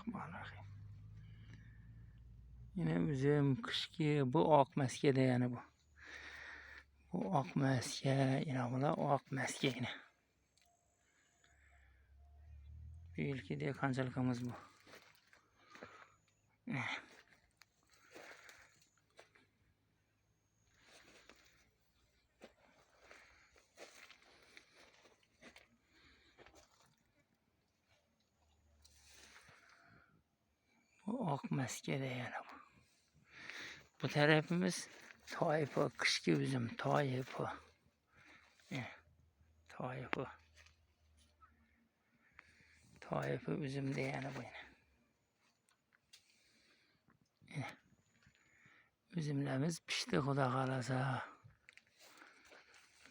Bismillahirrahmanirrahim. Yine bizim kışki bu ak meskede yani bu. Bu ak meske yine bu da ak meske yine. Bir ülke diye kancalıkımız bu. Bu ak meskede yani bu. Bu tarafımız Tayyip'e kışki üzüm Tayyip'e. Tayyip'e. Tayyip'e üzüm de yani bu yine. Üzümlerimiz pişti Xuda kalasa.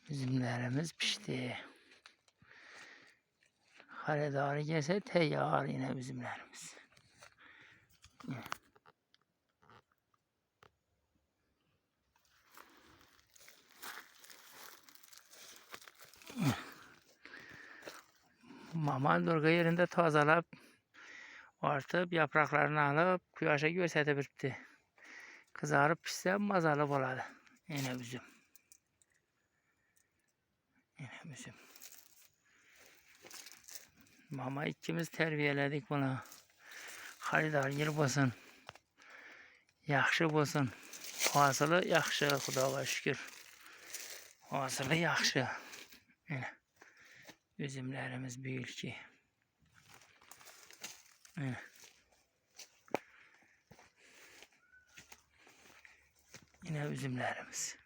Üzümlerimiz pişti. Xaridarı gelse teyyar yine üzümlerimiz. Mama durga yerinde tazalap artıp yapraklarını alıp güyaşa gösteribdi. Kızarıp pişse mazalı boladı. Yine üzüm. Yine üzüm. Mama ikimiz terbiyeledik buna. Xaridar yer bolsun. Yaxşı bolsun. Hasılı yaxşı, Xudoga şükür. Hasılı yaxşı. Yine. Üzümlerimiz büyük ki. Yine. Yine üzümlerimiz.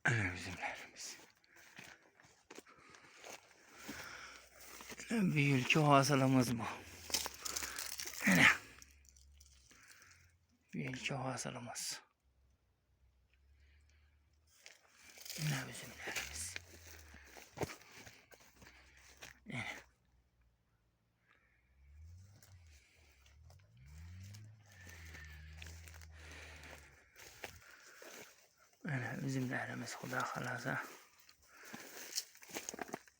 Üzümlerimiz. Yine büyük ki hasılımız bu. Yine. Büyük ki hasılımız. Yine üzümlerimiz. Yine. Yine üzümlerimiz Xuda kalasa.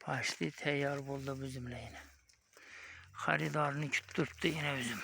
Başlı teyyar buldu üzümle yine. Xaridarını küttürttü yine üzüm.